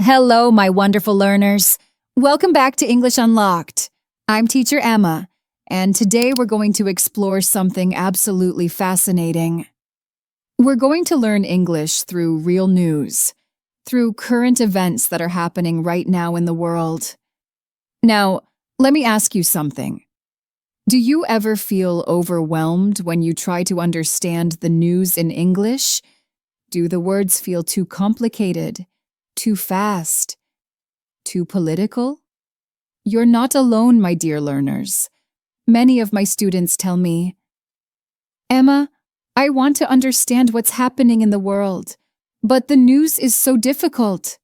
Hello, my wonderful learners. Welcome back to English Unlocked. I'm Teacher Emma, and today we're going to explore something absolutely fascinating. We're going to learn English through real news, through current events that are happening right now in the world. Now, let me ask you something. Do you ever feel overwhelmed when you try to understand the news in English? Do the words feel too complicated? Too fast? Too political? You're not alone, my dear learners. Many of my students tell me, Emma, I want to understand what's happening in the world, but the news is so difficult.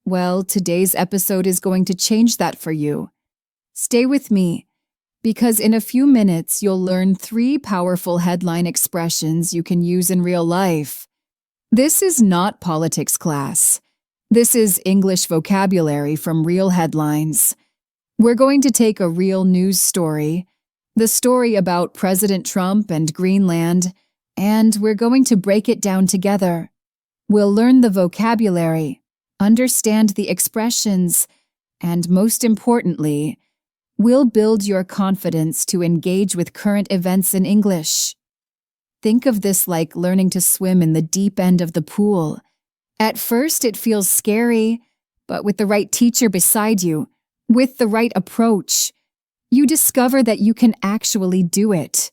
Well, today's episode is going to change that for you. Stay with me, because in a few minutes you'll learn 3 powerful headline expressions you can use in real life. This is not politics class. This is English vocabulary from real headlines. We're going to take a real news story, the story about President Trump and Greenland, and we're going to break it down together. We'll learn the vocabulary, understand the expressions, and most importantly, we'll build your confidence to engage with current events in English. Think of this like learning to swim in the deep end of the pool. At first, it feels scary, but with the right teacher beside you, with the right approach, you discover that you can actually do it.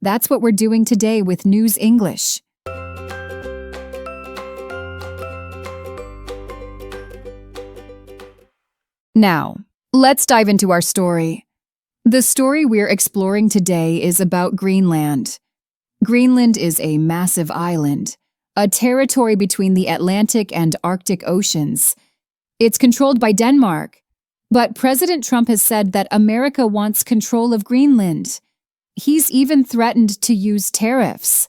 That's what we're doing today with News English. Now, let's dive into our story. The story we're exploring today is about Greenland. Greenland is a massive island, a territory between the Atlantic and Arctic Oceans. It's controlled by Denmark, but President Trump has said that America wants control of Greenland. He's even threatened to use tariffs.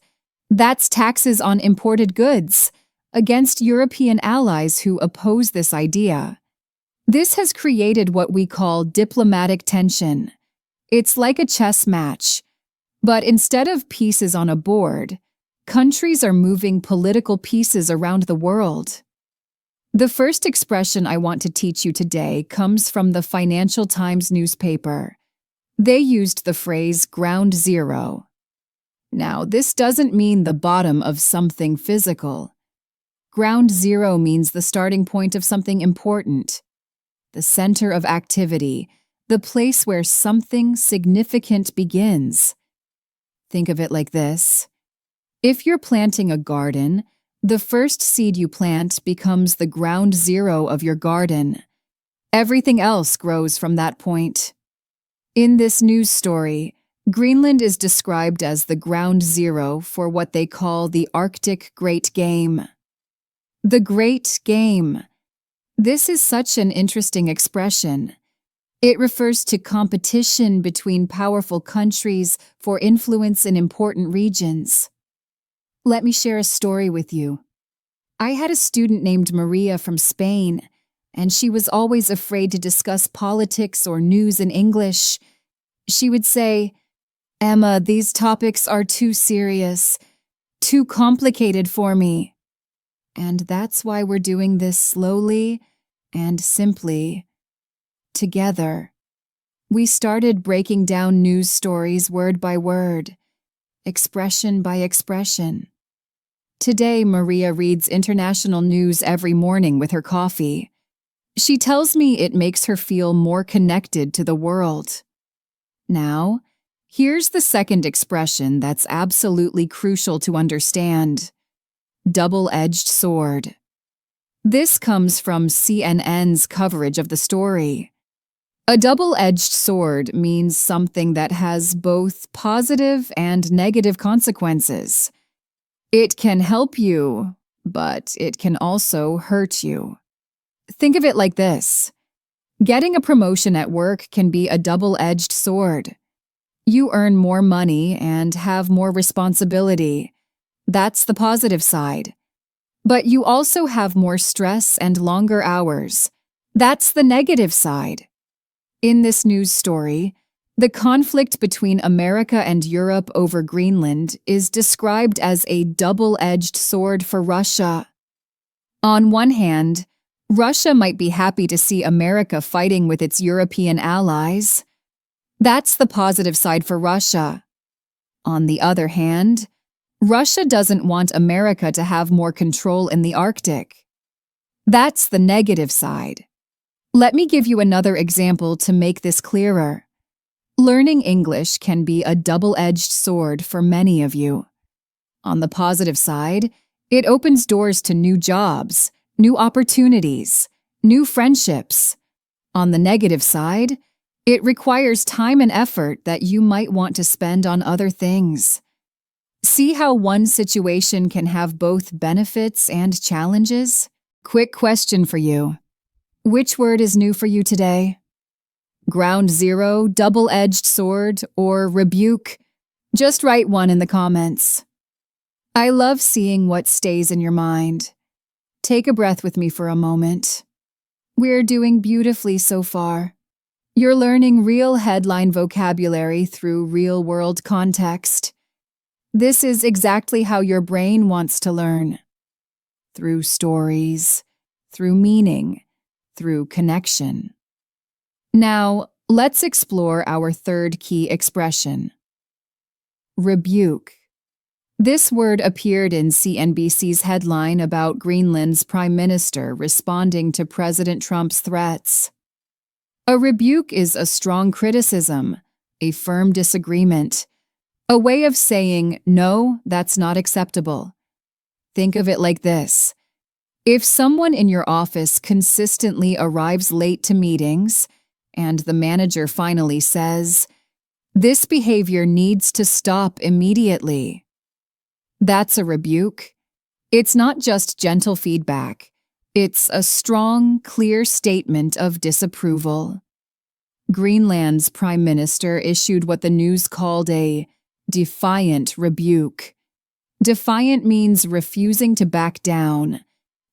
That's taxes on imported goods against European allies who oppose this idea. This has created what we call diplomatic tension. It's like a chess match, but instead of pieces on a board, countries are moving political pieces around the world. The first expression I want to teach you today comes from the Financial Times newspaper. They used the phrase ground zero. Now, this doesn't mean the bottom of something physical. Ground zero means the starting point of something important, the center of activity, the place where something significant begins. Think of it like this. If you're planting a garden, the first seed you plant becomes the ground zero of your garden. Everything else grows from that point. In this news story, Greenland is described as the ground zero for what they call the Arctic Great Game. The Great Game. This is such an interesting expression. It refers to competition between powerful countries for influence in important regions. Let me share a story with you. I had a student named Maria from Spain, and she was always afraid to discuss politics or news in English. She would say, Emma, these topics are too serious, too complicated for me. And that's why we're doing this slowly and simply, together. We started breaking down news stories word by word, expression by expression. Today, Maria reads international news every morning with her coffee. She tells me it makes her feel more connected to the world. Now, here's the second expression that's absolutely crucial to understand. Double-edged sword. This comes from CNN's coverage of the story. A double-edged sword means something that has both positive and negative consequences. It can help you, but it can also hurt you. Think of it like this. Getting a promotion at work can be a double-edged sword. You earn more money and have more responsibility. That's the positive side. But you also have more stress and longer hours. That's the negative side. In this news story, the conflict between America and Europe over Greenland is described as a double-edged sword for Russia. On one hand, Russia might be happy to see America fighting with its European allies. That's the positive side for Russia. On the other hand, Russia doesn't want America to have more control in the Arctic. That's the negative side. Let me give you another example to make this clearer. Learning English can be a double-edged sword for many of you. On the positive side, it opens doors to new jobs, new opportunities, new friendships. On the negative side, it requires time and effort that you might want to spend on other things. See how one situation can have both benefits and challenges? Quick question for you. Which word is new for you today? Ground zero, double-edged sword, or rebuke? Just write one in the comments. I love seeing what stays in your mind. Take a breath with me for a moment. We're doing beautifully so far. You're learning real headline vocabulary through real-world context. This is exactly how your brain wants to learn. Through stories, through meaning, through connection. Now, let's explore our third key expression. Rebuke. This word appeared in CNBC's headline about Greenland's Prime Minister responding to President Trump's threats. A rebuke is a strong criticism, a firm disagreement, a way of saying, no, that's not acceptable. Think of it like this. If someone in your office consistently arrives late to meetings, and the manager finally says, this behavior needs to stop immediately. That's a rebuke. It's not just gentle feedback. It's a strong, clear statement of disapproval. Greenland's Prime Minister issued what the news called a defiant rebuke. Defiant means refusing to back down,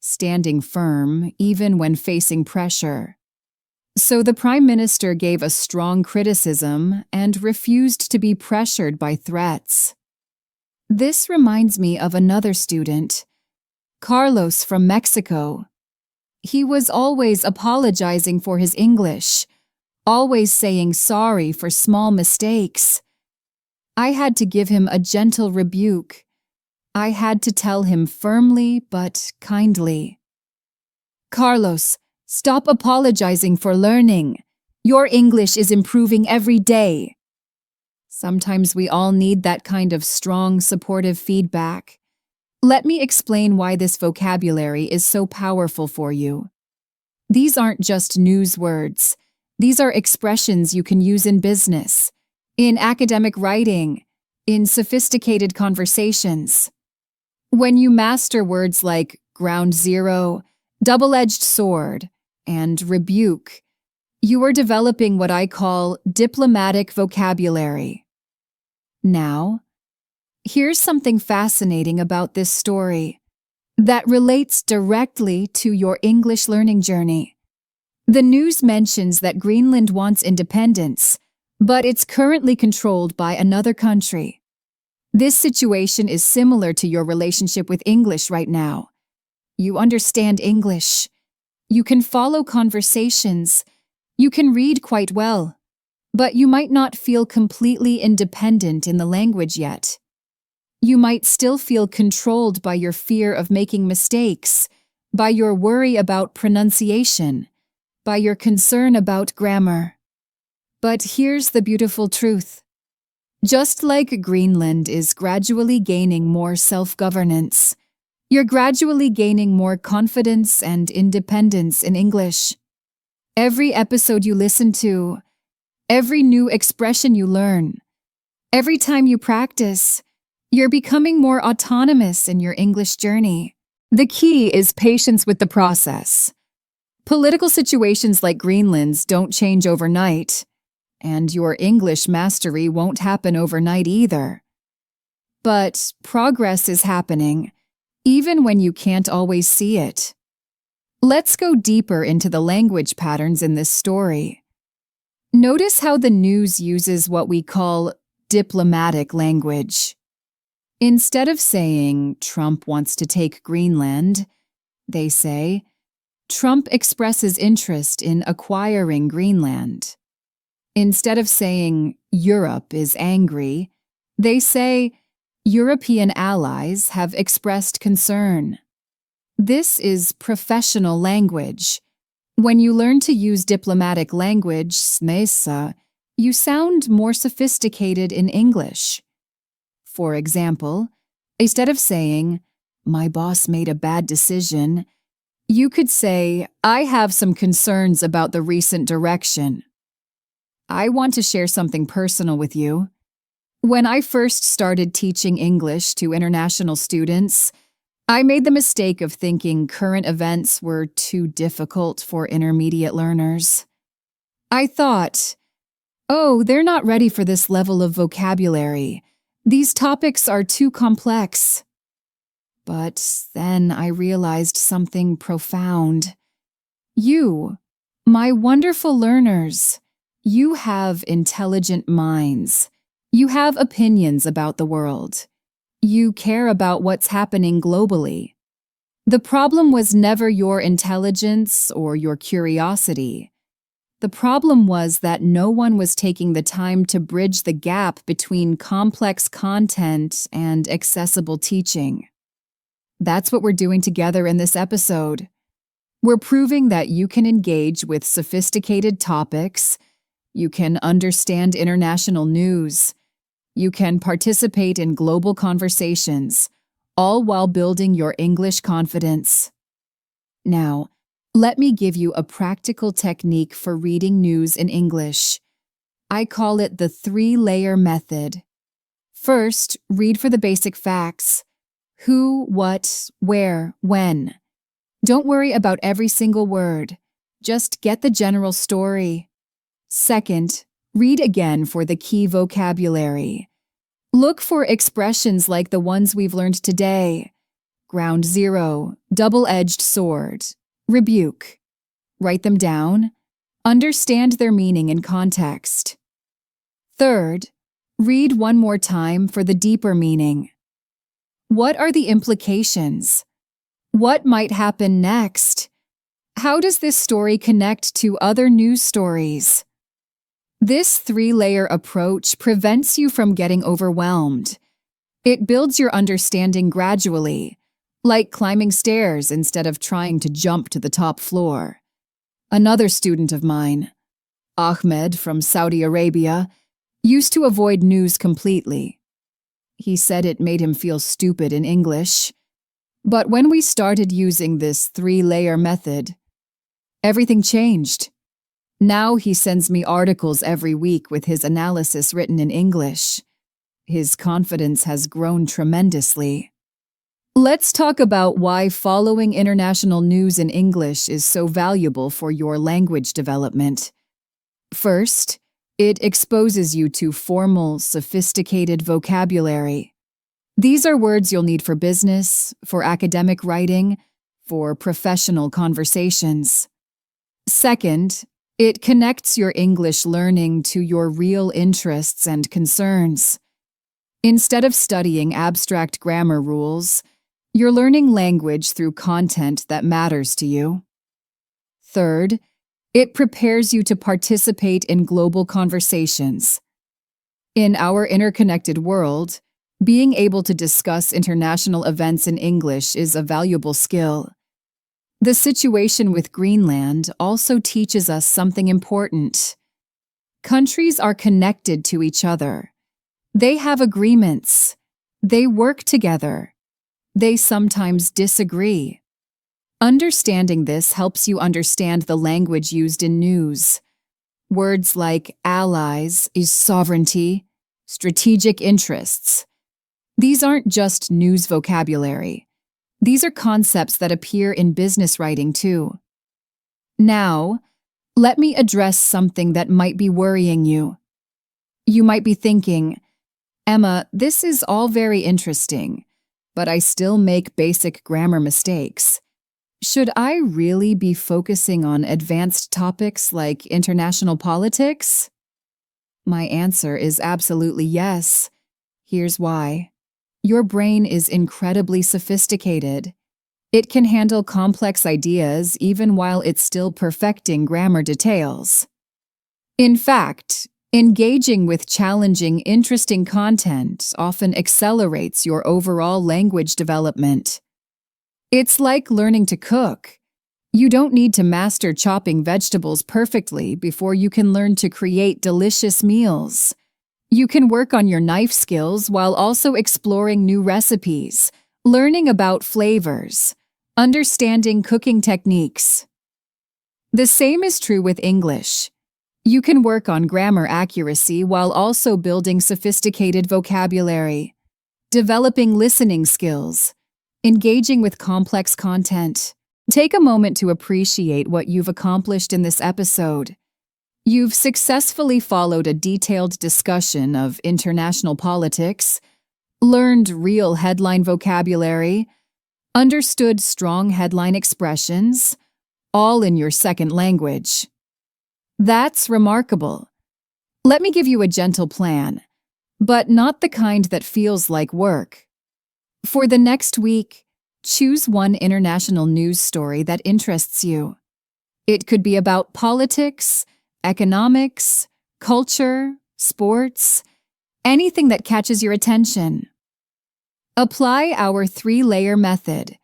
standing firm even when facing pressure. So the Prime Minister gave a strong criticism and refused to be pressured by threats. This reminds me of another student, Carlos from Mexico. He was always apologizing for his English, always saying sorry for small mistakes. I had to give him a gentle rebuke. I had to tell him firmly but kindly. Carlos, stop apologizing for learning. Your English is improving every day. Sometimes we all need that kind of strong, supportive feedback. Let me explain why this vocabulary is so powerful for you. These aren't just news words. These are expressions you can use in business, in academic writing, in sophisticated conversations. When you master words like ground zero, double-edged sword, and rebuke, you are developing what I call diplomatic vocabulary. Now, here's something fascinating about this story that relates directly to your English learning journey. The news mentions that Greenland wants independence, but it's currently controlled by another country. This situation is similar to your relationship with English right now. You understand English. You can follow conversations. You can read quite well. But you might not feel completely independent in the language yet. You might still feel controlled by your fear of making mistakes, by your worry about pronunciation, by your concern about grammar. But here's the beautiful truth. Just like Greenland is gradually gaining more self-governance, you're gradually gaining more confidence and independence in English. Every episode you listen to, every new expression you learn, every time you practice, you're becoming more autonomous in your English journey. The key is patience with the process. Political situations like Greenland's don't change overnight, and your English mastery won't happen overnight either. But progress is happening, even when you can't always see it. Let's go deeper into the language patterns in this story. Notice how the news uses what we call diplomatic language. Instead of saying, Trump wants to take Greenland, they say, Trump expresses interest in acquiring Greenland. Instead of saying Europe is angry, they say European allies have expressed concern. This is professional language. When you learn to use diplomatic language, smesa, you sound more sophisticated in English. For example, instead of saying, "My boss made a bad decision," you could say, "I have some concerns about the recent direction." I want to share something personal with you. When I first started teaching English to international students, I made the mistake of thinking current events were too difficult for intermediate learners. I thought, oh, they're not ready for this level of vocabulary. These topics are too complex. But then I realized something profound. You, my wonderful learners, you have intelligent minds. You have opinions about the world. You care about what's happening globally. The problem was never your intelligence or your curiosity. The problem was that no one was taking the time to bridge the gap between complex content and accessible teaching. That's what we're doing together in this episode. We're proving that you can engage with sophisticated topics, you can understand international news, you can participate in global conversations, all while building your English confidence. Now, let me give you a practical technique for reading news in English. I call it the 3-layer method. First, read for the basic facts. Who, what, where, when. Don't worry about every single word. Just get the general story. Second, read again for the key vocabulary. Look for expressions like the ones we've learned today. Ground zero, double-edged sword, rebuke. Write them down. Understand their meaning and context. Third, read one more time for the deeper meaning. What are the implications? What might happen next? How does this story connect to other news stories? This 3-layer approach prevents you from getting overwhelmed. It builds your understanding gradually, like climbing stairs instead of trying to jump to the top floor. Another student of mine, Ahmed from Saudi Arabia, used to avoid news completely. He said it made him feel stupid in English. But when we started using this 3-layer method, everything changed. Now he sends me articles every week with his analysis written in English. His confidence has grown tremendously. Let's talk about why following international news in English is so valuable for your language development. First, it exposes you to formal, sophisticated vocabulary. These are words you'll need for business, for academic writing, for professional conversations. Second, it connects your English learning to your real interests and concerns. Instead of studying abstract grammar rules, you're learning language through content that matters to you. Third, it prepares you to participate in global conversations. In our interconnected world, being able to discuss international events in English is a valuable skill. The situation with Greenland also teaches us something important. Countries are connected to each other. They have agreements. They work together. They sometimes disagree. Understanding this helps you understand the language used in news. Words like allies is sovereignty, strategic interests. These aren't just news vocabulary. These are concepts that appear in business writing too. Now, let me address something that might be worrying you. You might be thinking, Emma, this is all very interesting, but I still make basic grammar mistakes. Should I really be focusing on advanced topics like international politics? My answer is absolutely yes. Here's why. Your brain is incredibly sophisticated. It can handle complex ideas even while it's still perfecting grammar details. In fact, engaging with challenging, interesting content often accelerates your overall language development. It's like learning to cook. You don't need to master chopping vegetables perfectly before you can learn to create delicious meals. You can work on your knife skills while also exploring new recipes, learning about flavors, understanding cooking techniques. The same is true with English. You can work on grammar accuracy while also building sophisticated vocabulary, developing listening skills, engaging with complex content. Take a moment to appreciate what you've accomplished in this episode. You've successfully followed a detailed discussion of international politics, learned real headline vocabulary, understood strong headline expressions, all in your second language. That's remarkable. Let me give you a gentle plan, but not the kind that feels like work. For the next week, choose one international news story that interests you. It could be about politics, economics, culture, sports, anything that catches your attention. Apply our 3-layer method.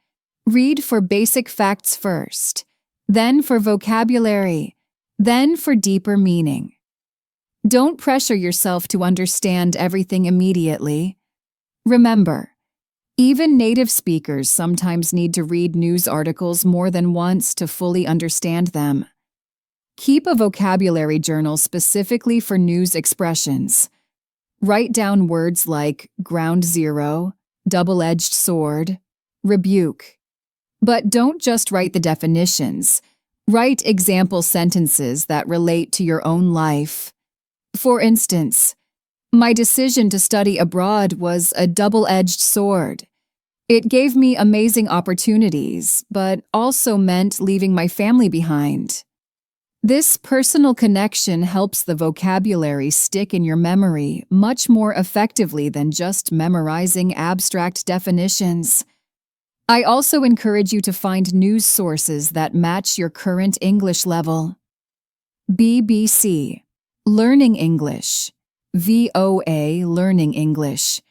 Read for basic facts first, then for vocabulary, then for deeper meaning. Don't pressure yourself to understand everything immediately. Remember, even native speakers sometimes need to read news articles more than once to fully understand them. Keep a vocabulary journal specifically for news expressions. Write down words like ground zero, double-edged sword, rebuke. But don't just write the definitions. Write example sentences that relate to your own life. For instance, my decision to study abroad was a double-edged sword. It gave me amazing opportunities, but also meant leaving my family behind. This personal connection helps the vocabulary stick in your memory much more effectively than just memorizing abstract definitions. I also encourage you to find news sources that match your current English level. BBC, Learning English, VOA, Learning English.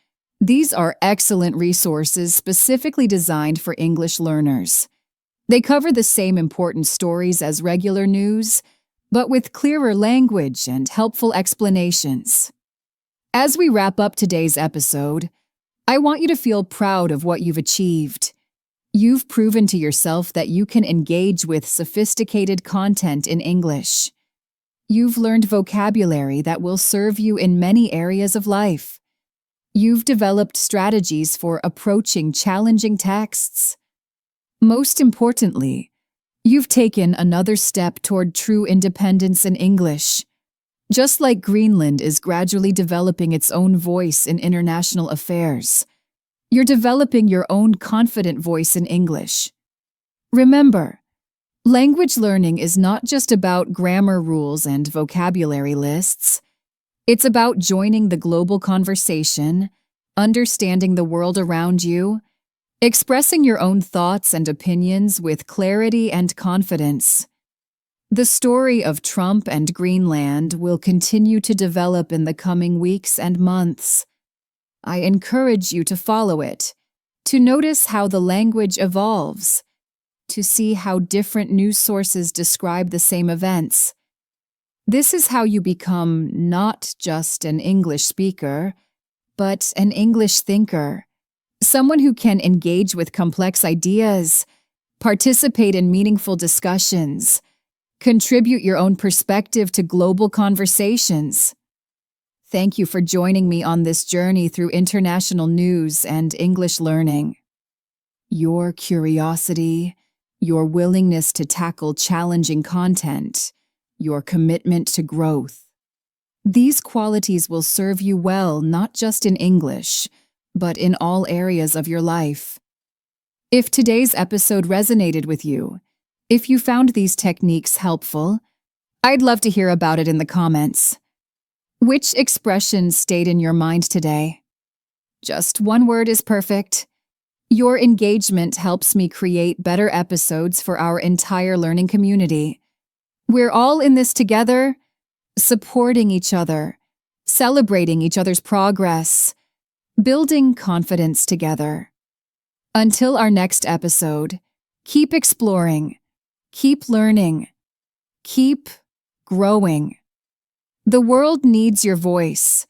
These are excellent resources specifically designed for English learners. They cover the same important stories as regular news, but with clearer language and helpful explanations. As we wrap up today's episode, I want you to feel proud of what you've achieved. You've proven to yourself that you can engage with sophisticated content in English. You've learned vocabulary that will serve you in many areas of life. You've developed strategies for approaching challenging texts. Most importantly, you've taken another step toward true independence in English. Just like Greenland is gradually developing its own voice in international affairs, you're developing your own confident voice in English. Remember, language learning is not just about grammar rules and vocabulary lists. It's about joining the global conversation, understanding the world around you, expressing your own thoughts and opinions with clarity and confidence. The story of Trump and Greenland will continue to develop in the coming weeks and months. I encourage you to follow it, to notice how the language evolves, to see how different news sources describe the same events. This is how you become not just an English speaker, but an English thinker, someone who can engage with complex ideas, participate in meaningful discussions, contribute your own perspective to global conversations. Thank you for joining me on this journey through international news and English learning. Your curiosity, your willingness to tackle challenging content, your commitment to growth. These qualities will serve you well not just in English, but in all areas of your life. If today's episode resonated with you, if you found these techniques helpful, I'd love to hear about it in the comments. Which expression stayed in your mind today? Just one word is perfect. Your engagement helps me create better episodes for our entire learning community. We're all in this together, supporting each other, celebrating each other's progress, building confidence together. Until our next episode, keep exploring, keep learning, keep growing. The world needs your voice,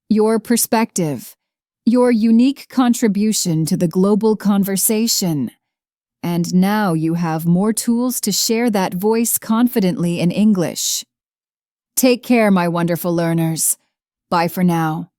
your perspective, your unique contribution to the global conversation. And now you have more tools to share that voice confidently in English. Take care, my wonderful learners. Bye for now.